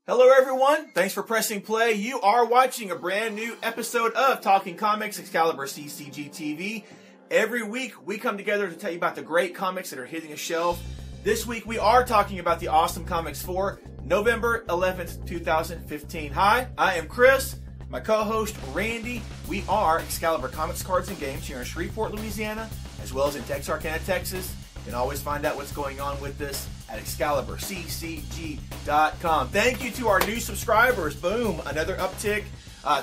Hello everyone, thanks for pressing play. You are watching a brand new episode of Talking Comics, ExcaliburCCGTV. Every week we come together to tell you about the great comics that are hitting a shelf. This week we are talking about the Awesome Comics for November 11th, 2015. Hi, I am Chris, my co-host Randy. We are Excalibur Comics, Cards, and Games here in Shreveport, Louisiana, as well as in Texarkana, Texas. You can always find out what's going on with this at ExcaliburCCG.com. Thank you to our new subscribers. Boom, another uptick.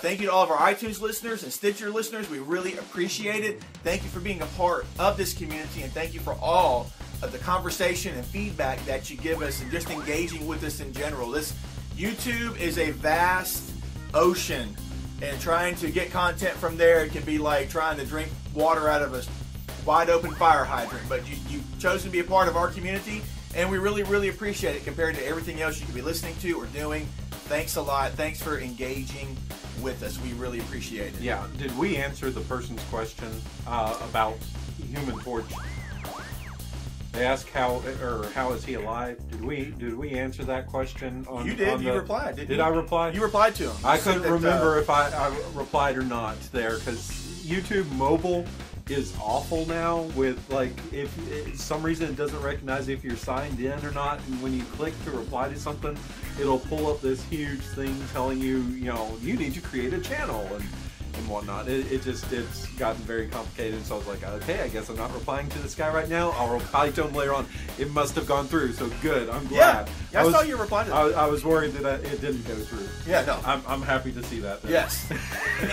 Thank you to all of our iTunes listeners and Stitcher listeners. We really appreciate it. Thank you for being a part of this community, and thank you for all of the conversation and feedback that you give us and just engaging with us in general. This YouTube is a vast ocean, and trying to get content from there, it can be like trying to drink water out of a wide open fire hydrant. But you've chosen to be a part of our community, and we really appreciate it compared to everything else you could be listening to or doing. Thanks a lot. Thanks for engaging with us. We really appreciate it. Yeah. Did we answer the person's question about Human Torch? They asked how is he alive? Did we answer that question? You did. You replied. Did you? I reply? You replied to him. I couldn't remember if I replied or not there, because YouTube mobile is awful now with, like, if some reason it doesn't recognize if you're signed in or not, and when you click to reply to something, it'll pull up this huge thing telling you, you need to create a channel and whatnot. It's gotten very complicated, so I was like, okay, I guess I'm not replying to this guy right now. I'll reply to him later on. It must have gone through, so good. I'm glad. Yeah, I saw your reply to that. I was worried that it didn't go through. Yeah, no. I'm happy to see that. Then. Yes.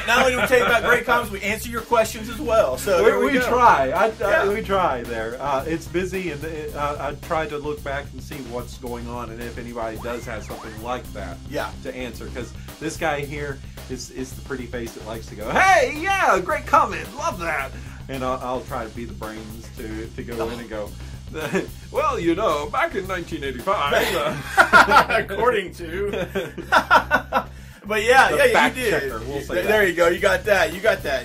Not only do we tell you about great comics, we answer your questions as well. So we try. We try there. It's busy, and I try to look back and see what's going on, and if anybody does have something like that to answer. Because this guy here is the pretty face that likes to go, hey, yeah, great comment, love that. And I'll try to be the brains to go in and go, well, back in 1985. According to. But yeah, you did. Checker, we'll say there that. you go. You got that. Okay, you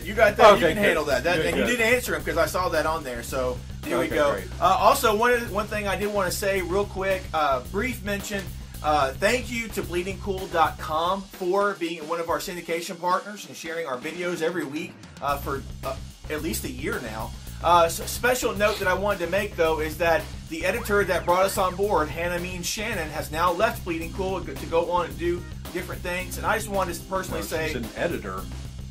can handle that. And you did answer him because I saw that on there. So there we go. Also, one thing I did want to say real quick, brief mention. Thank you to bleedingcool.com for being one of our syndication partners and sharing our videos every week for at least a year now. Special note that I wanted to make, though, is that the editor that brought us on board, Hannah Mean Shannon, has now left Bleeding Cool to go on and do different things. And I just wanted to personally say, she's an editor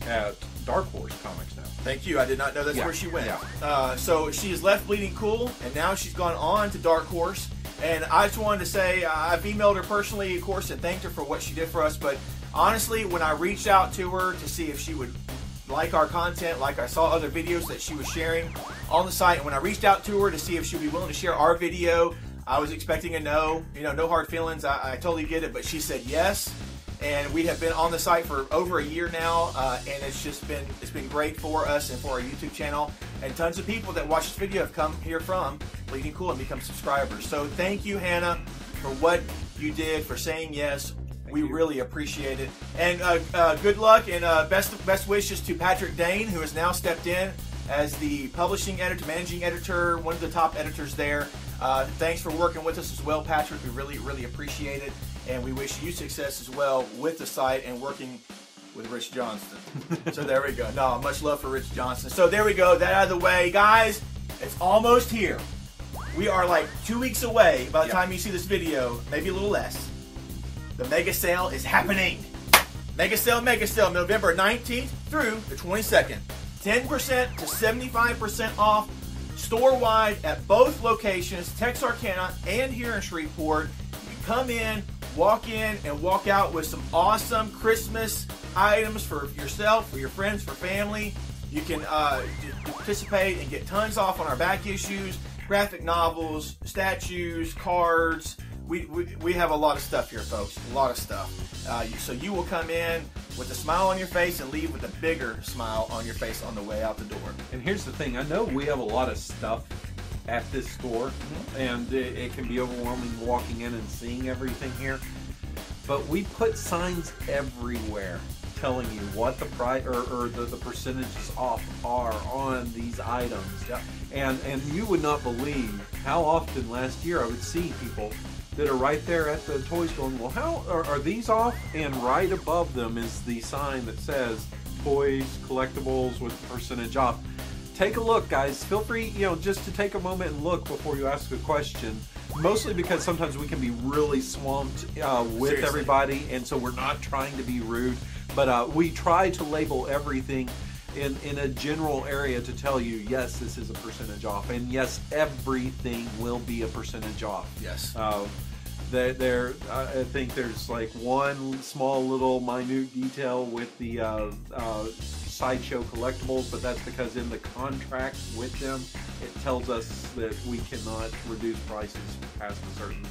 at Dark Horse Comics now. Thank you. I did not know that's where she went. Yeah. So she has left Bleeding Cool, and now she's gone on to Dark Horse. And I just wanted to say, I've emailed her personally, of course, and thanked her for what she did for us. But honestly, when I reached out to her to see if she would like our content, like I saw other videos that she was sharing on the site, and when I reached out to her to see if she would be willing to share our video, I was expecting a no. No hard feelings. I totally get it. But she said yes. And we have been on the site for over a year now, and it's been great for us and for our YouTube channel. And tons of people that watch this video have come here from Bleeding Cool and become subscribers. So thank you, Hannah, for what you did, for saying yes. We really appreciate it. And good luck and best wishes to Patrick Dane, who has now stepped in as the publishing editor, managing editor, one of the top editors there. Thanks for working with us as well, Patrick. We really appreciate it. And we wish you success as well with the site and working with Rich Johnston. So there we go. No, much love for Rich Johnston. So there we go. That out of the way. Guys, it's almost here. We are like 2 weeks away by the time you see this video, maybe a little less. The mega sale is happening. Mega sale, November 19th through the 22nd. 10% to 75% off store-wide at both locations, Texarkana and here in Shreveport. You can come in, walk in, and walk out with some awesome Christmas items for yourself, for your friends, for family. You can participate and get tons off on our back issues, graphic novels, statues, cards. We have a lot of stuff here, folks. A lot of stuff. So you will come in with a smile on your face and leave with a bigger smile on your face on the way out the door. And here's the thing. I know we have a lot of stuff at this store, and it can be overwhelming walking in and seeing everything here. But we put signs everywhere telling you what the price or the percentages off are on these items. Yeah. And you would not believe how often last year I would see people that are right there at the toys going, well, how are these off? And right above them is the sign that says toys, collectibles with percentage off. Take a look, guys. Feel free, just to take a moment and look before you ask a question. Mostly because sometimes we can be really swamped with Seriously. everybody, and so we're not trying to be rude. But we try to label everything in a general area to tell you, yes, this is a percentage off, and yes, everything will be a percentage off. Yes. I think there's like one small little minute detail with the Sideshow collectibles, but that's because in the contract with them, it tells us that we cannot reduce prices past a certain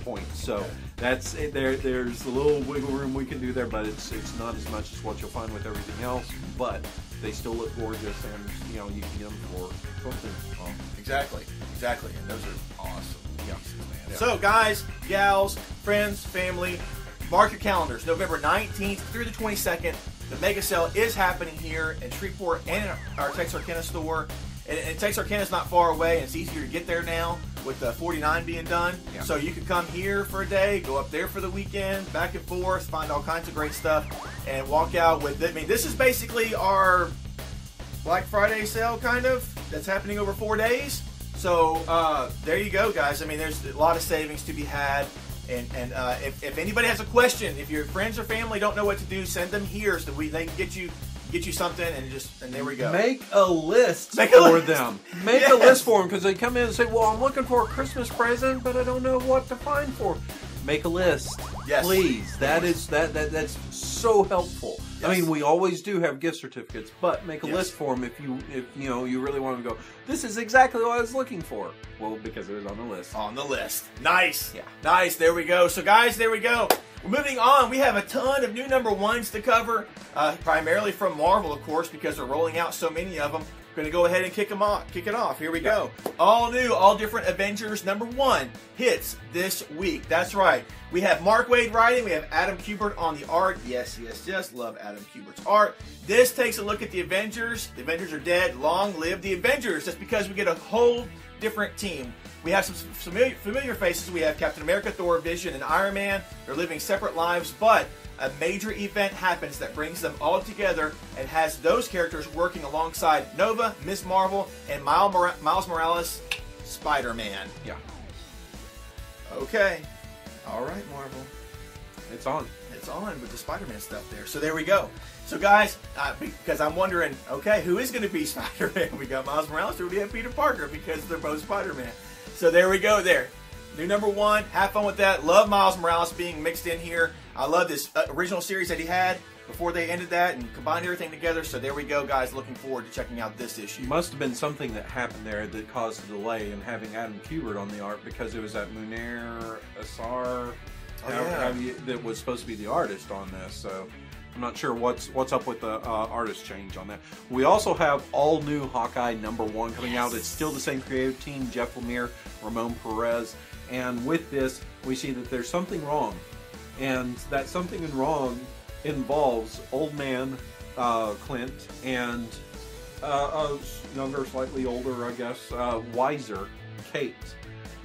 point. So that's it. There's a little wiggle room we can do there, but it's not as much as what you'll find with everything else. But they still look gorgeous, and you can get them for something. Exactly, and those are awesome. Yeah. Yeah. So, guys, gals, friends, family, mark your calendars. November 19th through the 22nd, the mega sale is happening here in Shreveport and in our Texarkana store. And Texarkana is not far away, and it's easier to get there now with the 49 being done. Yeah. So you can come here for a day, go up there for the weekend, back and forth, find all kinds of great stuff, and walk out with it. I mean, this is basically our Black Friday sale, kind of, that's happening over 4 days. So there you go, guys. I mean, there's a lot of savings to be had. And if anybody has a question, if your friends or family don't know what to do, send them here so they can get you something, and there we go. Make a list for them. Make a list for them, because they come in and say, well, I'm looking for a Christmas present, but I don't know what to find for. Make a list. Yes. Please. That's so helpful. Yes. I mean, we always do have gift certificates, but make a Yes. list for them if you really want to go, this is exactly what I was looking for. Well, because it was on the list. On the list. Nice. Yeah. Nice. There we go. So, guys, there we go. We're moving on. We have a ton of new #1s to cover, primarily from Marvel, of course, because they're rolling out so many of them. We're going to go ahead and kick it off. Here we go. All new, all different Avengers #1 hits this week. That's right. We have Mark Waid writing. We have Adam Kubert on the art. Yes. Love Adam Kubert's art. This takes a look at the Avengers. The Avengers are dead. Long live the Avengers. That's because we get a whole different team. We have some familiar faces. We have Captain America, Thor, Vision, and Iron Man. They're living separate lives, but a major event happens that brings them all together and has those characters working alongside Nova, Ms. Marvel, and Miles Morales, Spider-Man. Yeah. Okay. All right, Marvel. It's on. It's on with the Spider-Man stuff there. So there we go. So guys, because I'm wondering, okay, who is going to be Spider-Man? We got Miles Morales, or we have Peter Parker, because they're both Spider-Man. So there we go there. New #1, have fun with that. Love Miles Morales being mixed in here. I love this original series that he had before they ended that and combined everything together. So there we go, guys. Looking forward to checking out this issue. Must have been something that happened there that caused a delay in having Adam Kubert on the art, because it was that Munir Asar that was supposed to be the artist on this. So I'm not sure what's up with the artist change on that. We also have all new Hawkeye #1 coming out. It's still the same creative team: Jeff Lemire, Ramon Perez. And with this, we see that there's something wrong. And that something wrong involves old man Clint and a younger, slightly older, I guess, wiser Kate.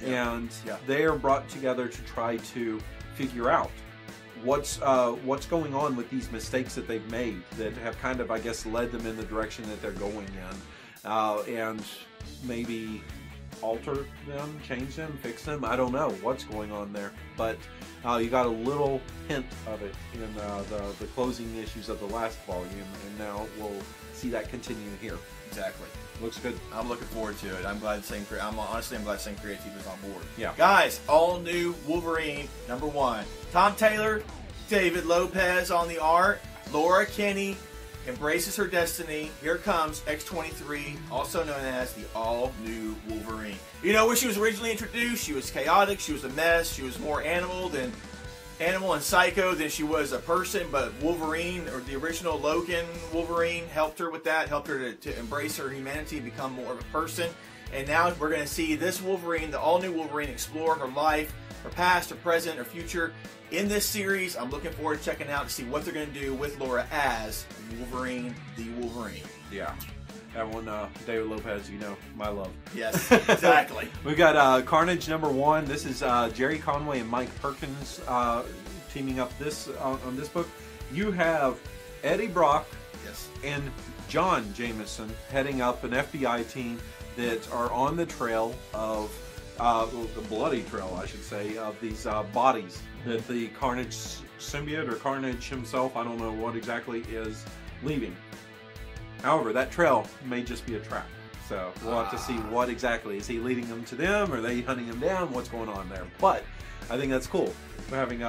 Yeah. And they are brought together to try to figure out what's going on with these mistakes that they've made that have kind of, I guess, led them in the direction that they're going in. And maybe alter them, change them, fix them. I don't know what's going on there, but you got a little hint of it in the closing issues of the last volume, and now we'll see that continue here. Exactly. Looks good. I'm looking forward to it. I'm glad I'm glad Same Creative is on board. Yeah. Guys, all new Wolverine #1. Tom Taylor, David Lopez on the art. Laura Kinney embraces her destiny. Here comes X-23, also known as the all-new Wolverine. You know, when she was originally introduced, she was chaotic, she was a mess, she was more animal and psycho than she was a person, but Wolverine, or the original Logan Wolverine, helped her with that, helped her to embrace her humanity and become more of a person. And now we're going to see this Wolverine, the all-new Wolverine, explore her life, her past, her present, her future in this series. I'm looking forward to checking out to see what they're going to do with Laura as Wolverine, the Wolverine. Yeah. That one, David Lopez, you know, my love. Yes, exactly. We've got Carnage #1. This is Jerry Conway and Mike Perkins teaming up on this book. You have Eddie Brock and John Jameson heading up an FBI team that are on the trail of, the bloody trail, I should say, of these bodies that the Carnage symbiote or Carnage himself, I don't know what exactly, is leaving. However, that trail may just be a trap. So we'll have to see what exactly. Is he leading them to them? Are they hunting him down? What's going on there? But I think that's cool. We're having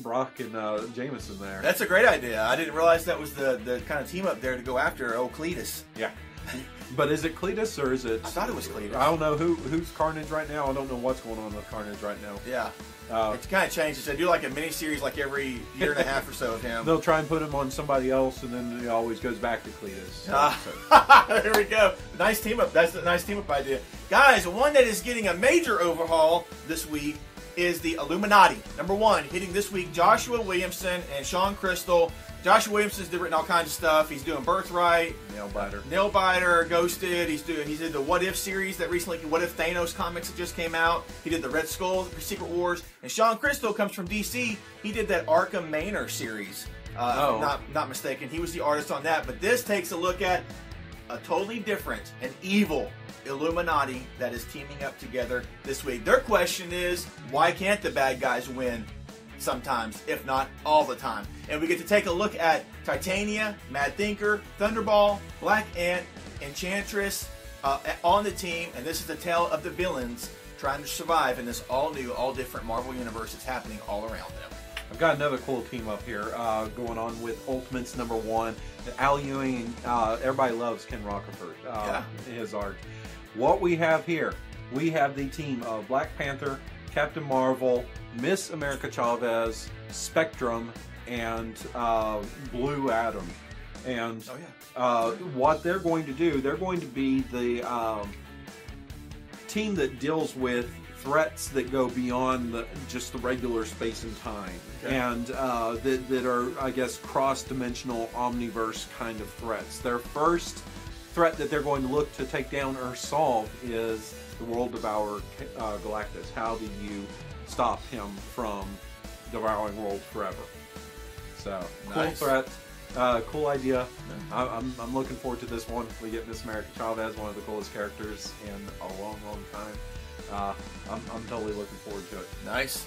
Brock and Jameson there. That's a great idea. I didn't realize that was the kind of team up there to go after Cletus. Yeah. But is it Cletus or is it... I thought it was Cletus. I don't know who's Carnage right now. I don't know what's going on with Carnage right now. Yeah. It kind of changes. They do like a mini-series like every year and a half or so of him. They'll try and put him on somebody else, and then it always goes back to Cletus. There we go. Nice team up. That's a nice team up idea. Guys, one that is getting a major overhaul this week is the Illuminati. #1, hitting this week, Joshua Williamson and Sean Crystal. Joshua Williamson's written all kinds of stuff. He's doing Birthright, Nailbiter, Ghosted. He did the What If series that recently, What If Thanos comics that just came out. He did the Red Skull Secret Wars. And Sean Crystal comes from DC. He did that Arkham Manor series. If I'm not mistaken. He was the artist on that. But this takes a look at a totally different and evil Illuminati that is teaming up together this week. Their question is, why can't the bad guys win? Sometimes, if not all the time. And we get to take a look at Titania, Mad Thinker, Thunderball, Black Ant, Enchantress on the team. And this is the tale of the villains trying to survive in this all-new, all-different Marvel universe that's happening all around them. I've got another cool team up here going on with Ultimates #1. Al Ewing, everybody loves Ken Rocafort, his art. What we have here, we have the team of Black Panther, Captain Marvel, Miss America Chavez, Spectrum, and Blue Adam. And what they're going to do, they're going to be the team that deals with threats that go beyond just the regular space and time, and that are, I guess, cross-dimensional, omniverse kind of threats. Their first threat that they're going to look to take down or solve is the World Devourer Galactus. How do you stop him from devouring worlds forever? So, cool threat, cool idea. I'm looking forward to this one. We get Miss America Chavez, one of the coolest characters in a long, long time. I'm totally looking forward to it. Nice.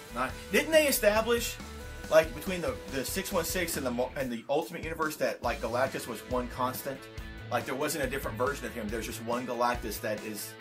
Didn't they establish, like, between the 616 and the Ultimate Universe that, like, Galactus was one constant? Like, there wasn't a different version of him. There's just one Galactus that is...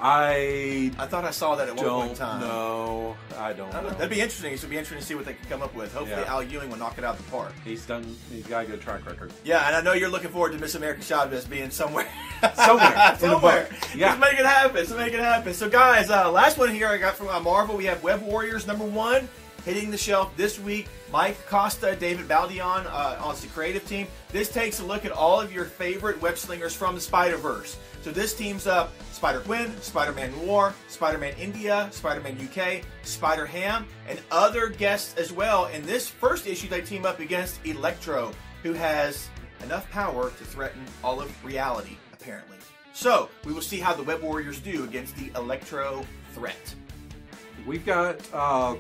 I thought I saw that at one point in time. No, I don't know. That'd be interesting. It should be interesting to see what they can come up with. Hopefully Al Ewing will knock it out of the park. He's got a good track record. Yeah, and I know you're looking forward to Miss America Chavez being somewhere. Somewhere. Yeah. Let's make it happen. Let's make it happen. So, guys, last one here I got from Marvel. We have Web Warriors #1 hitting the shelf this week. Mike Costa, David Baldion on the creative team. This takes a look at all of your favorite web slingers from the Spider-Verse. So this teams up Spider-Gwen, Spider-Man Noir, Spider-Man India, Spider-Man UK, Spider-Ham, and other guests as well. In this first issue, they team up against Electro, who has enough power to threaten all of reality, apparently. So we will see how the Web Warriors do against the Electro threat. We've got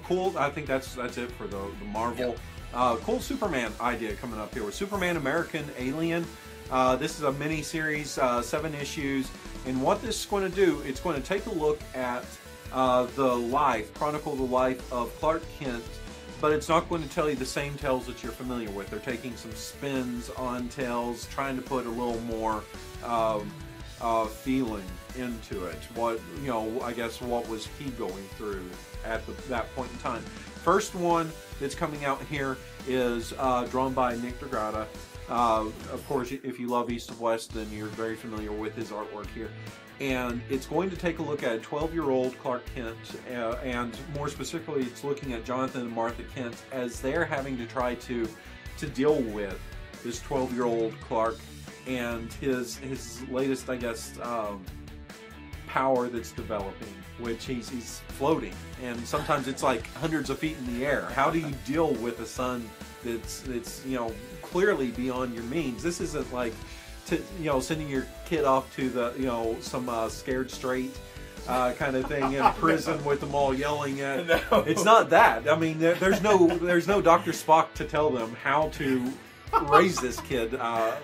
cool. I think that's it for the Marvel. Cool Superman idea coming up here with Superman American Alien. This is a mini series, 7 issues, and what this is going to do, it's going to take a look at chronicle the life of Clark Kent, but it's not going to tell you the same tales that you're familiar with. They're taking some spins on tales, trying to put a little more feeling into it. I guess what was he going through at that point in time. First one that's coming out here is drawn by Nick DeGrata. Of course, if you love East of West, then you're very familiar with his artwork here. And it's going to take a look at a 12-year-old Clark Kent, and more specifically, it's looking at Jonathan and Martha Kent as they're having to try to deal with this 12-year-old Clark and his latest, I guess, power that's developing, which he's floating, and sometimes it's like hundreds of feet in the air. How do you deal with a sun that's clearly beyond your means? This isn't like to, you know, sending your kid off to the, you know, some scared straight kind of thing in prison with them all yelling at. No. It's not that. I mean, there's no Dr. Spock to tell them how to raise this kid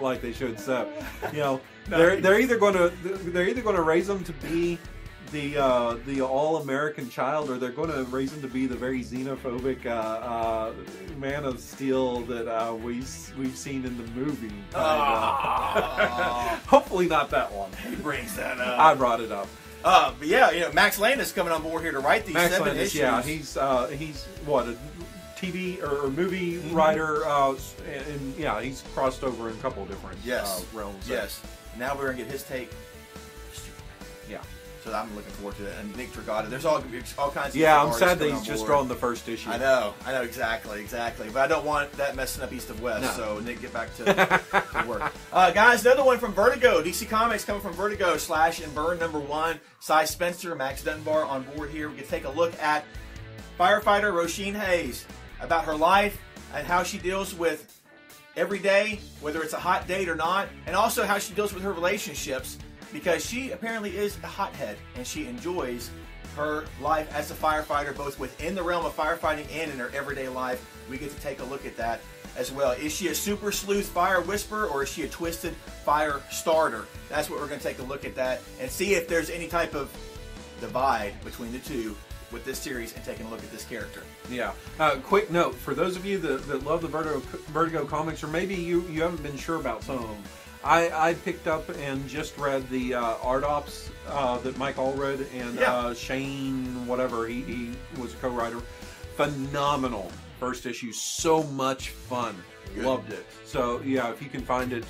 like they should. So, you know, they're either going to raise them to be the all-American child, or they're going to raise him to be the very xenophobic Man of Steel that we've seen in the movie. Hopefully not that one. He brings that up. I brought it up. But yeah, you know, Max Landis coming on board here to write these Max 7 Landis, issues. yeah, he's what, a TV or movie writer, and yeah, he's crossed over in a couple of different realms. Yes. Now we're gonna get his take. Yeah. So I'm looking forward to it. And Nick Dragata, there's all kinds of Yeah, I'm artists sad that coming he's on just board. drawn the first issue. I know exactly. But I don't want that messing up East of West. No. So Nick, get back to work. Guys, another one from Vertigo, DC Comics coming from Vertigo, Slash and Burn #1. Cy Spencer, Max Dunbar on board here. We can take a look at firefighter Roisin Hayes, about her life and how she deals with every day, whether it's a hot date or not, and also how she deals with her relationships, because she apparently is a hothead and she enjoys her life as a firefighter, both within the realm of firefighting and in her everyday life. We get to take a look at that as well. Is she a super sleuth fire whisperer, or is she a twisted fire starter? That's what we're going to take a look at that and see if there's any type of divide between the two with this series and taking a look at this character. Yeah. Quick note, for those of you that love the Vertigo comics, or maybe you haven't been sure about some of them, I picked up and just read the Art Ops that Mike Allred and Shane, whatever, he was a co-writer. Phenomenal first issue. So much fun. Good. Loved it. So, yeah, if you can find it,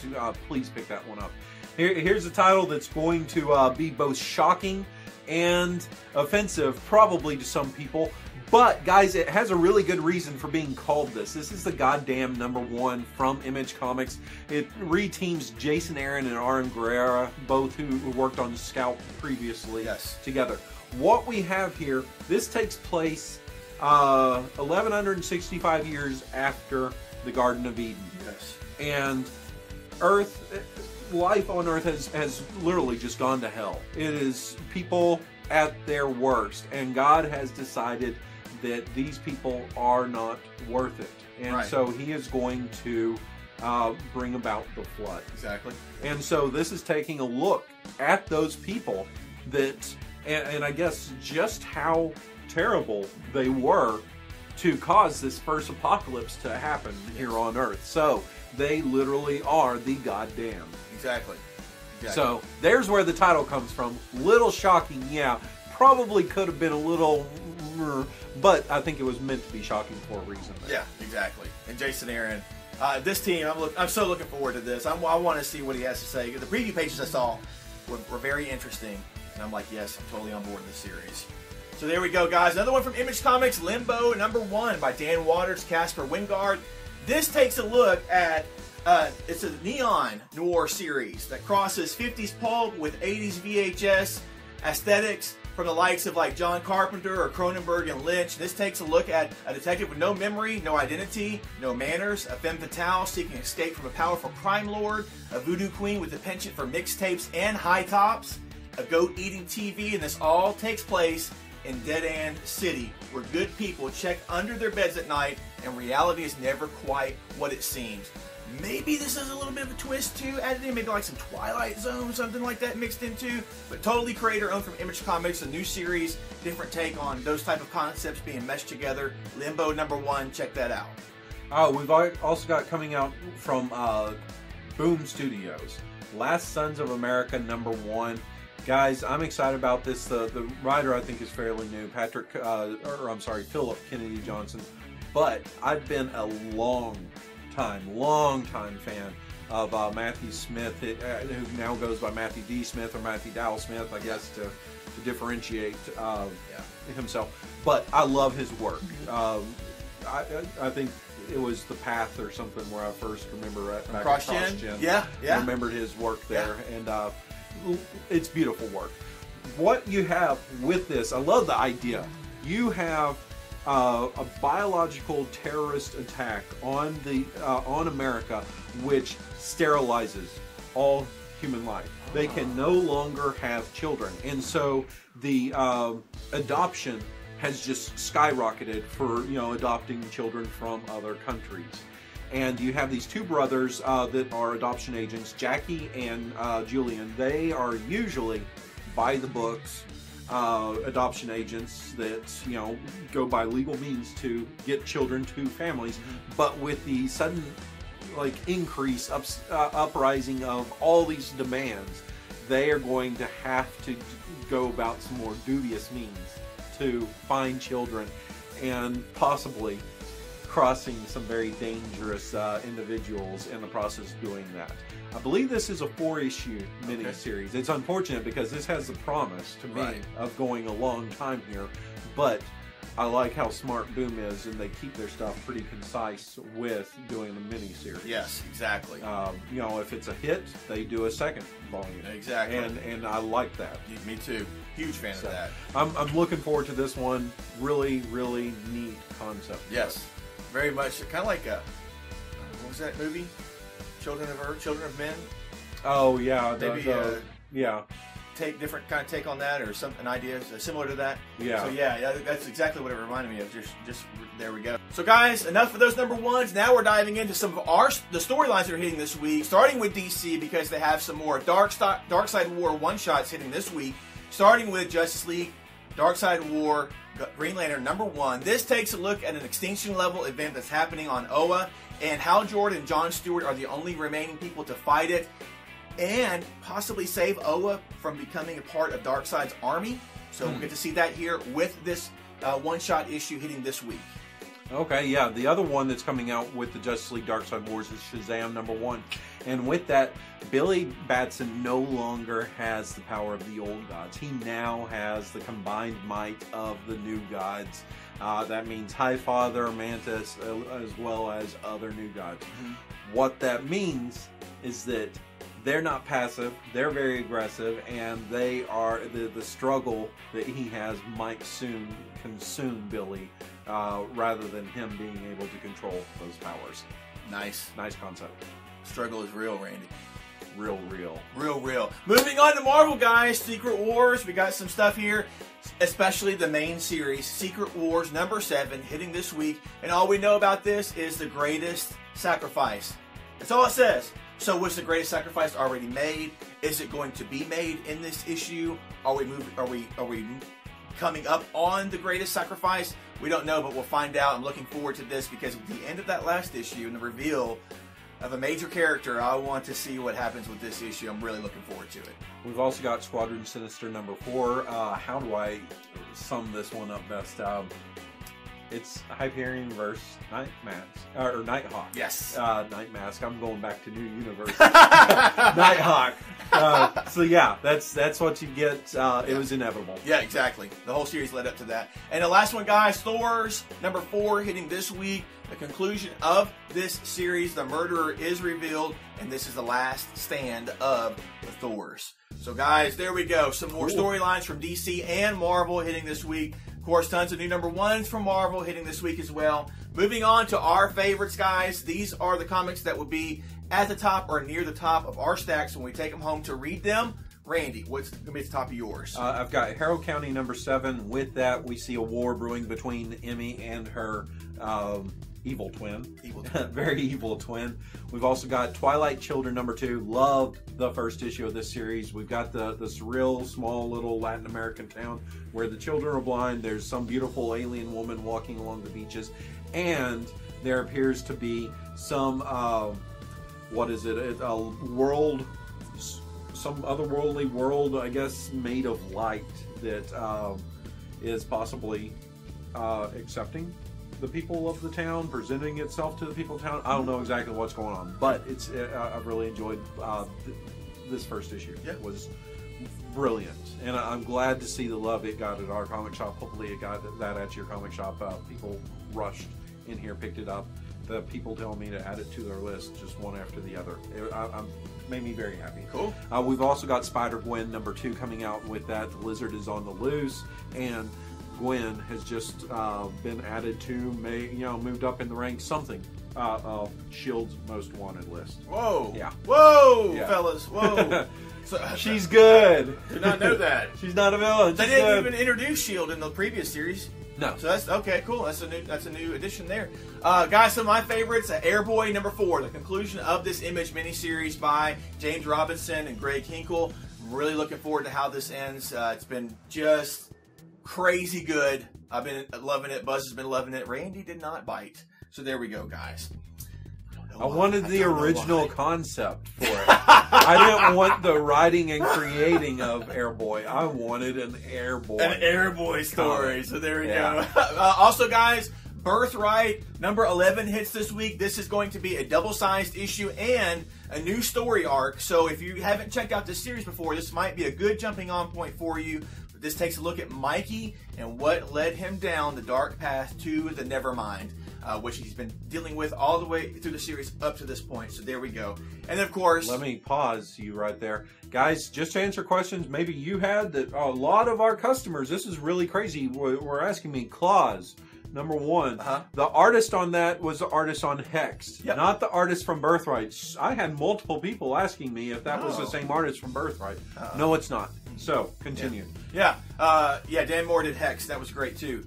please pick that one up. Here's a title that's going to be both shocking and offensive, probably to some people. But, guys, it has a really good reason for being called this. This is the goddamn #1 from Image Comics. It re-teams Jason Aaron and R.M. Guerra, both who worked on Scalped previously, together. What we have here, this takes place 1165 years after the Garden of Eden. Yes. And life on Earth has literally just gone to hell. It is people at their worst, and God has decided that these people are not worth it, and so he is going to bring about the flood. Exactly. And so this is taking a look at those people that, and I guess just how terrible they were to cause this first apocalypse to happen here on Earth. So they literally are the goddamn. Exactly. So there's where the title comes from. Little shocking, yeah. Probably could have been a little, but I think it was meant to be shocking for a reason. Yeah, exactly. And Jason Aaron, this team, I'm so looking forward to this. I want to see what he has to say. The preview pages I saw were very interesting, and I'm like, yes, I'm totally on board with this series. So there we go, guys. Another one from Image Comics, Limbo #1 by Dan Waters, Casper Wingard. This takes a look at, it's a neon noir series that crosses 50s pulp with 80s VHS aesthetics from the likes of like John Carpenter or Cronenberg and Lynch. This takes a look at a detective with no memory, no identity, no manners, a femme fatale seeking escape from a powerful crime lord, a voodoo queen with a penchant for mixtapes and high tops, a goat-eating TV, and this all takes place in Dead End City, where good people check under their beds at night and reality is never quite what it seems. Maybe this is a little bit of a twist too, added in, maybe like some Twilight Zone, something like that mixed into, but totally creator owned from Image Comics, a new series, different take on those type of concepts being meshed together. Limbo #1, check that out. We've also got coming out from Boom Studios, Last Sons of America #1. Guys, I'm excited about this. The writer I think is fairly new, Philip Kennedy Johnson, but I've been a long time fan of Matthew Smith, who now goes by Matthew D. Smith or Matthew Dowell Smith, I guess, to differentiate himself. But I love his work. I think it was The Path or something where I first remember back CrossGen. Yeah. I remembered his work there, and it's beautiful work. What you have with this, I love the idea. You have a biological terrorist attack on America, which sterilizes all human life. They can no longer have children. And so the adoption has just skyrocketed for, adopting children from other countries. And you have these two brothers that are adoption agents, Jackie and Julian. They are usually by the books adoption agents that, go by legal means to get children to families. But with the sudden increase, uprising of all these demands, they are going to have to go about some more dubious means to find children, and possibly crossing some very dangerous individuals in the process of doing that. I believe this is a 4-issue miniseries. It's unfortunate because this has the promise to me of going a long time here, but I like how smart Boom is, and they keep their stuff pretty concise with doing the miniseries. Yes, exactly. If it's a hit, they do a second volume. Exactly. And I like that. Me too. Huge fan of that. I'm looking forward to this one. Really, really neat concept. Yes. Very much. Kind of like what was that movie? Children of Earth, Children of Men. Oh yeah. Maybe yeah. Different kind of take on that, or an idea similar to that. Yeah. So yeah, that's exactly what it reminded me of. Just there we go. So guys, enough of those number ones. Now we're diving into some of the storylines that are hitting this week. Starting with DC, because they have some more Dark Side War one-shots hitting this week. Starting with Justice League, Dark Side War, Green Lantern #1. This takes a look at an extinction level event that's happening on Oa, and Hal Jordan and John Stewart are the only remaining people to fight it, and possibly save Oa from becoming a part of Darkseid's army. So we'll get to see that here with this one-shot issue hitting this week. Okay, yeah. The other one that's coming out with the Justice League Darkseid Wars is Shazam #1. And with that, Billy Batson no longer has the power of the old gods. He now has the combined might of the new gods. That means Highfather, Mantis, as well as other new gods. What that means is that they're not passive, they're very aggressive, and they are the struggle that he has might soon consume Billy, rather than him being able to control those powers. Nice concept. Struggle is real, Randy. Real. Moving on to Marvel, guys. Secret Wars. We got some stuff here, especially the main series, Secret Wars #7, hitting this week. And all we know about this is the greatest sacrifice. That's all it says. So was the greatest sacrifice already made? Is it going to be made in this issue? Are we coming up on the greatest sacrifice? We don't know, but we'll find out. I'm looking forward to this because at the end of that last issue and the reveal of a major character, I want to see what happens with this issue. I'm really looking forward to it. We've also got Squadron Sinister #4. How do I sum this one up best? It's Hyperion versus Nighthawk. Yes. Night Mask. I'm going back to New Universe. Nighthawk. So yeah, that's what you get. It was inevitable. Yeah, exactly. The whole series led up to that. And the last one, guys, Thor's #4 hitting this week. The conclusion of this series, the murderer is revealed, and this is the last stand of the Thors. So guys, there we go. Some more storylines from DC and Marvel hitting this week. Of course, tons of new #1s from Marvel hitting this week as well. Moving on to our favorites, guys. These are the comics that will be at the top or near the top of our stacks when we take them home to read them. Randy, what's going to be at the top of yours? I've got Harrow County #7. With that, we see a war brewing between Emmy and her evil twin. Very evil twin. We've also got Twilight Children #2. Loved the first issue of this series. We've got this real small little Latin American town where the children are blind. There's some beautiful alien woman walking along the beaches, and there appears to be some what is it? A world, some otherworldly world, I guess, made of light that is possibly accepting the people of the town, presenting itself to the people of town. I don't know exactly what's going on, but it's I've really enjoyed this first issue. Yeah. It was brilliant, and I'm glad to see the love it got at our comic shop. Hopefully it got that at your comic shop. People rushed in here, picked it up. The people tell me to add it to their list, just one after the other. It made me very happy. Cool. We've also got Spider-Gwen #2 coming out with that. The Lizard is on the loose, and Gwen has just been added to, moved up in the ranks, something. Shield's most wanted list. Whoa. Yeah. Whoa, Yeah. fellas. Whoa. So, She's good. Did not know that. She's not a villain. They She's didn't good. even introduce Shield in the previous series. No. So that's okay. Cool. That's a new addition there, guys. Some of my favorites: Airboy #4, the conclusion of this Image miniseries by James Robinson and Greg Hinkle. I'm really looking forward to how this ends. It's been just crazy good. I've been loving it. Buzz has been loving it. Randy did not bite. So there we go, guys. I wanted the original concept for it. I didn't want the writing and creating of Airboy. I wanted an Airboy. An Airboy story. So there we go. Also, guys, Birthright #11 hits this week. This is going to be a double-sized issue and a new story arc. So if you haven't checked out this series before, this might be a good jumping-on point for you. But this takes a look at Mikey and what led him down the dark path to the Nevermind. Which he's been dealing with all the way through the series up to this point. So there we go. And then, of course... Let me pause you right there. Guys, just to answer questions maybe you had, that a lot of our customers, this is really crazy, were asking me, Claus, #1. The artist on that was the artist on Hex, not the artist from Birthright. I had multiple people asking me if that was the same artist from Birthright. No, it's not. So, continue. Yeah, Dan Moore did Hex. That was great, too.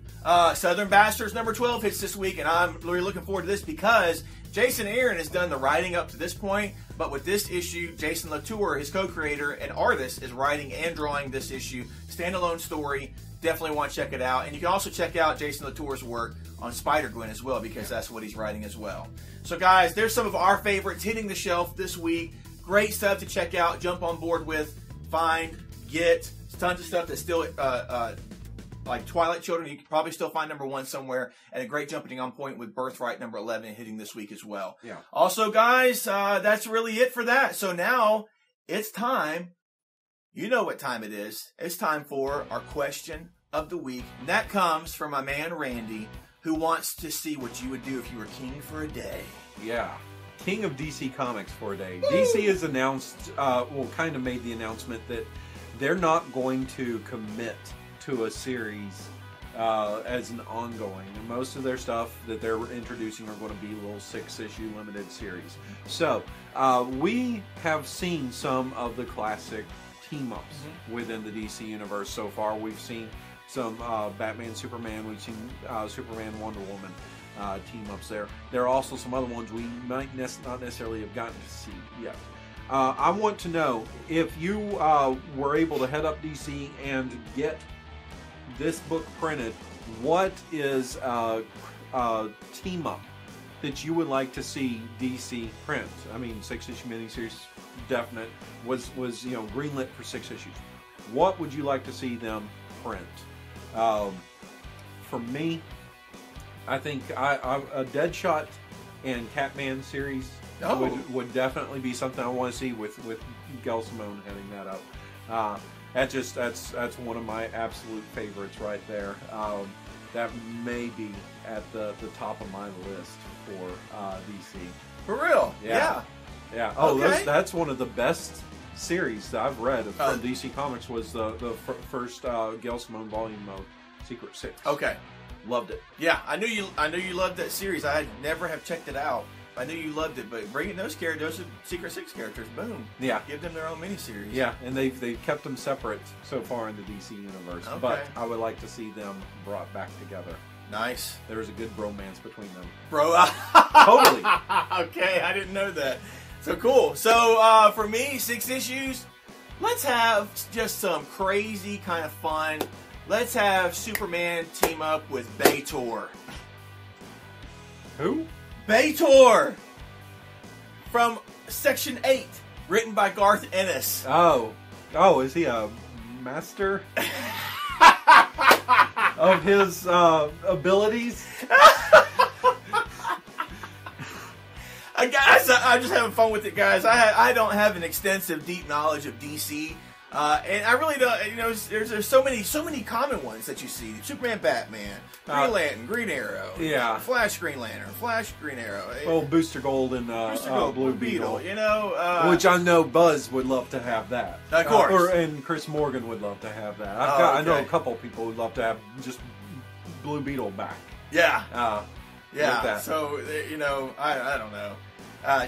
Southern Bastards #12 hits this week, and I'm really looking forward to this because Jason Aaron has done the writing up to this point, but with this issue, Jason Latour, his co-creator and artist, is writing and drawing this issue. Standalone story. Definitely want to check it out. And you can also check out Jason Latour's work on Spider-Gwen as well, because that's what he's writing as well. So, guys, there's some of our favorites hitting the shelf this week. Great stuff to check out, jump on board with, find, get. Tons of stuff that's still like Twilight Children. You can probably still find #1 somewhere, and a great jumping on point with Birthright #11 hitting this week as well. Yeah. Also, guys, that's really it for that. So now it's time. You know what time it is. It's time for our question of the week, and that comes from my man Randy, who wants to see what you would do if you were king for a day. Yeah. King of DC Comics for a day. Woo! DC has announced, kind of made the announcement that they're not going to commit to a series as an ongoing. And most of their stuff that they're introducing are going to be little 6-issue limited series. So we have seen some of the classic team-ups within the DC universe so far. We've seen some Batman, Superman. We've seen Superman, Wonder Woman team-ups there. There are also some other ones we might not necessarily have gotten to see yet. I want to know, if you were able to head up DC and get this book printed, what is a team-up that you would like to see DC print? I mean, 6-issue miniseries, definite, was greenlit for 6 issues. What would you like to see them print? For me, I think a Deadshot and Catman series would definitely be something I want to see with Gail Simone heading that up. That's one of my absolute favorites right there. That may be at the top of my list for DC. For real? Yeah. Oh, okay. That's one of the best series that I've read from DC Comics. Was the first Gail Simone volume of Secret Six. Okay. Loved it. Yeah, I knew you loved that series. I never have checked it out. I knew you loved it, but bringing those characters, those are Secret Six characters, boom. Yeah. Give them their own miniseries. Yeah, and they've kept them separate so far in the DC universe. Okay. But I would like to see them brought back together. Nice. There was a good bromance between them. Totally. Okay, I didn't know that. So cool. So for me, 6 issues. Let's have just some crazy kind of fun. Let's have Superman team up with Baitor. Who? Baitor from Section 8, written by Garth Ennis. Oh, is he a master of his abilities? Guys, I'm just having fun with it, guys. I don't have an extensive, deep knowledge of DC. And I really don't, there's so many common ones that you see. Superman, Batman, Green Lantern, Green Arrow. Yeah. Flash, Green Lantern, Flash, Green Arrow. Oh, Booster Gold and Blue Beetle. Which I know Buzz would love to have that. Of course. And Chris Morgan would love to have that. I know a couple people would love to have just Blue Beetle back. Yeah. Yeah. So you know, I don't know.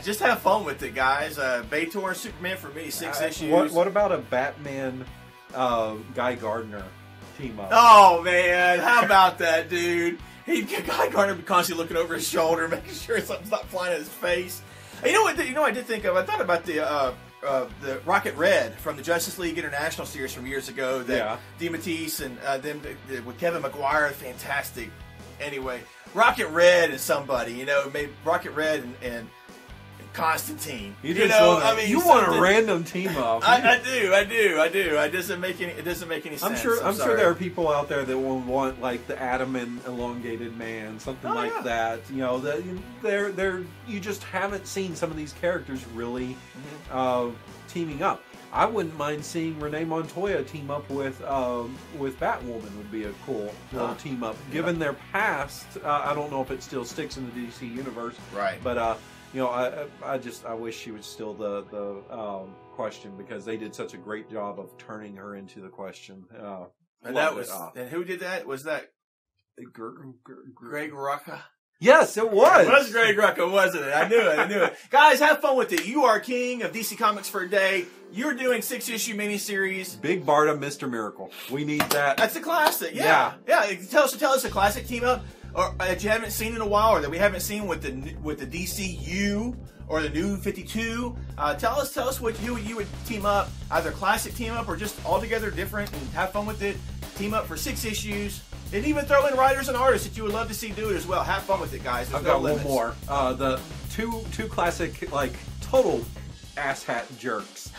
Just have fun with it, guys. Bator and Superman for me, 6 issues. What about a Batman Guy Gardner team up? Oh man, how about that, dude? Guy Gardner be constantly looking over his shoulder, making sure something's not flying at his face. You know what? I did think of. I thought about the Rocket Red from the Justice League International series from years ago. That DeMatteis and them with Kevin McGuire, fantastic. Anyway, Rocket Red and somebody, you know, maybe RocketRed and Constantine. You know, I mean, you want a random team up. I do. It doesn't make any sense. I'm sure there are people out there that will want like the Atom and Elongated Man, something like that. You know, you just haven't seen some of these characters really teaming up. I wouldn't mind seeing Renee Montoya team up with Batwoman. Would be a cool little team up. Given their past, I don't know if it still sticks in the DC universe. Right. But you know, I wish she was still the question, because they did such a great job of turning her into the question. And who did that? Was that Greg Rucka? Yes, it was. It was Greg Rucka, wasn't it? I knew it. Guys, have fun with it. You are king of DC Comics for a day. You're doing 6-issue miniseries. Big Barda, Mr. Miracle. We need that. That's a classic. Yeah. Tell us a classic team up or that you haven't seen in a while, or that we haven't seen with the DCU or the New 52. Tell us who you would team up, either classic team up or just altogether different, and have fun with it. Team up for 6 issues. And even throw in writers and artists that you would love to see do it as well. Have fun with it, guys. There's I've got no limits. one more. The two classic, like, total asshat jerks.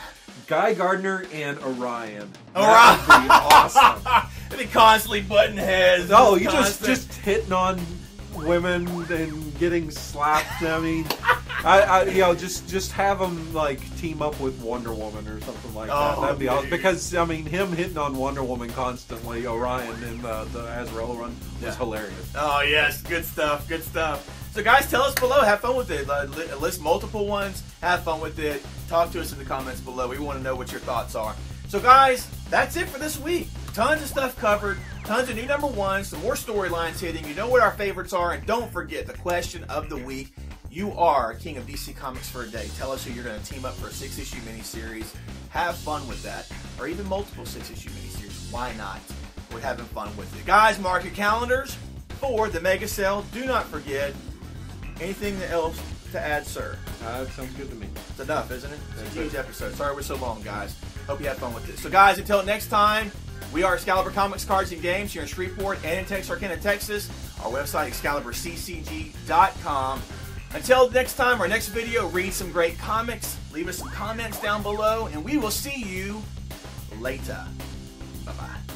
Guy Gardner and Orion. That would be awesome. They'd be constantly butting heads. Oh, you just hitting on women and getting slapped. I mean, just have them like team up with Wonder Woman or something like that. That'd be awesome. Because I mean, him hitting on Wonder Woman constantly, Orion in the Azrael run was hilarious. Oh yes, good stuff. So guys, tell us below. Have fun with it. List multiple ones. Have fun with it. Talk to us in the comments below. We want to know what your thoughts are. So guys, that's it for this week. Tons of stuff covered. Tons of new #1s. Some more storylines hitting. You know what our favorites are. And don't forget the question of the week. You are king of DC Comics for a day. Tell us who you're going to team up for a 6-issue miniseries. Have fun with that. Or even multiple 6-issue miniseries. Why not? We're having fun with it. Guys, mark your calendars for the mega sale. Do not forget. Anything else to add, sir? That sounds good to me. It's enough, isn't it? It's a huge episode. Sorry we're so long, guys. Hope you had fun with this. So, guys, until next time, we are Excalibur Comics, Cards, and Games here in Shreveport and in Texarkana, Texas. Our website, ExcaliburCCG.com. Until next time, our next video, read some great comics. Leave us some comments down below, and we will see you later. Bye-bye.